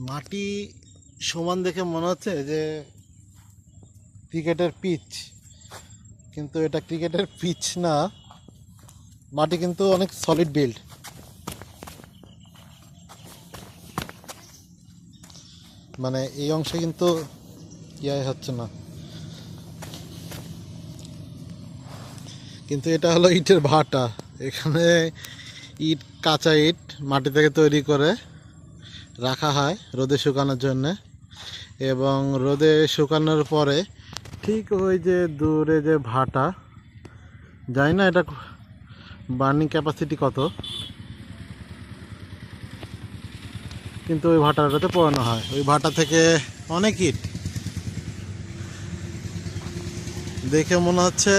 মাটি সমান দেখে মনে হচ্ছে যে ক্রিকেটের পিচ, কিন্তু এটা ক্রিকেটের পিচ না। মাটি কিন্তু অনেক সলিড বিল্ড। মানে এই অংশে কিন্তু হচ্ছে না, কিন্তু এটা হলো ইটের ভাটা। এখানে ইট, কাঁচা ইট মাটি থেকে তৈরি করে রাখা হয় রোদে শুকানোর জন্যে, এবং রোদে শুকানোর পরে ঠিক ওই যে দূরে যে ভাটা, জানি না এটা বার্নিং ক্যাপাসিটি কত, কিন্তু ওই ভাটাটাতে পোড়ানো হয়। ওই ভাটা থেকে অনেক ইট দেখে মনে হচ্ছে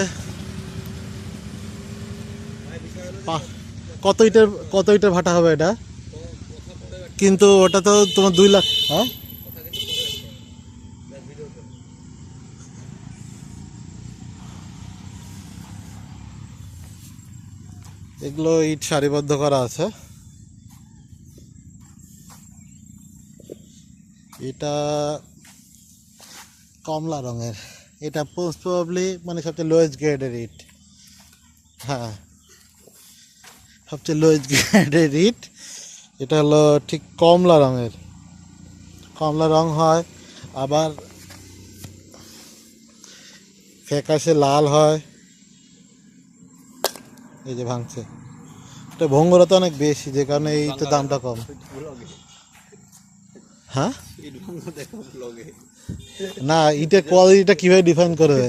কত ইটের ভাটা হবে এটা, কিন্তু ওটা তো তোমার 2 লাখ। হ্যাঁ, এগুলো ইট সারিবদ্ধ করা আছে। এটা কমলা রঙের, এটা মোস্ট প্রবাবলি মানে সবচেয়ে লোয়েস্ট গ্রেডের ইট। হ্যাঁ, সবচেয়ে লোয়েস্ট গ্রেডের ইট। এটা হলো ঠিক কমলা রঙের, কমলা রং হয়, আবার ফ্যাকাশে লাল হয়। এই যে ভাঙছে, এটা ভঙ্গুরতা অনেক বেশি, যে কারণে এই তো দামটা কম। হ্যাঁ, না, ইটের কোয়ালিটিটা কিভাবে ডিফাইন করবে?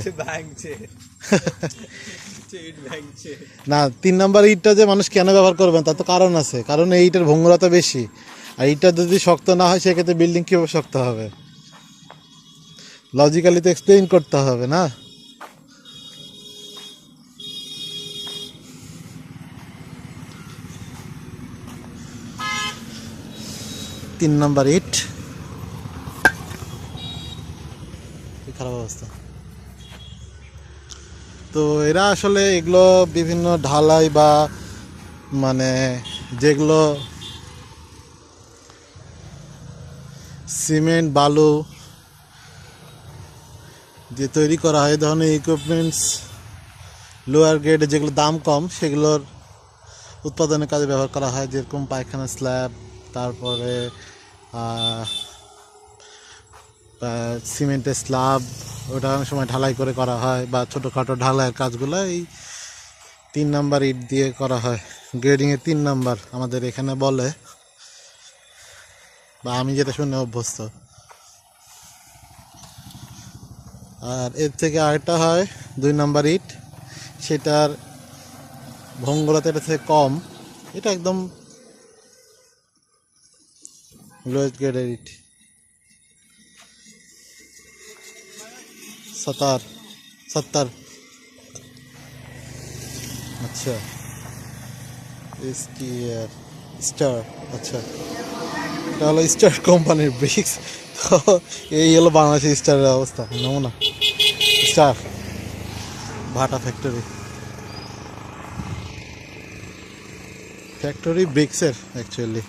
না, 3 নাম্বার ইটটা যে মানুষ কেন ব্যবহার করবেন তার তো কারণ আছে, কারণ এই ইটের ভঙ্গুরতা বেশি। আর ইটটা যদি শক্ত না হয় সেক্ষেত্রে বিল্ডিং কীভাবে শক্ত হবে? লজিক্যালি তো এক্সপ্লেইন করতে হবে না। তিন নাম্বার ইট, খারাপ অবস্থা। তো এরা আসলে এগুলো বিভিন্ন ঢালাই বা মানে যেগুলো সিমেন্ট বালু দিয়ে তৈরি করা হয়, এই ধরনের ইকুইপমেন্টস লোয়ার গ্রেডে যেগুলো দাম কম সেগুলোর উৎপাদনের কাজে ব্যবহার করা হয়, যেরকম পায়খানা স্ল্যাব, তারপরে সিমেন্টের স্ল্যাব, ওটা অনেক সময় ঢালাই করে করা হয়, বা ছোটোখাটো ঢালাইয়ের কাজগুলো এই 3 নাম্বার ইট দিয়ে করা হয়। গ্রেডিংয়ে 3 নাম্বার আমাদের এখানে বলে, বা আমি যেটা শুনে অভ্যস্ত। আর এর থেকে আরেকটা হয় 2 নাম্বার ইট, সেটার ভঙ্গুরতা এটা থেকে কম। এটা একদম লোয়েস্ট গ্রেডের ইট। 70। আচ্ছা, স্টার। আচ্ছা, এটা হলো স্টার কোম্পানির ব্রিক্স। তো এই হলো বাংলাদেশের স্টারের অবস্থা, নমুনা। স্টার ভাটা ফ্যাক্টরি ব্রিক্সের অ্যাকচুয়ালি।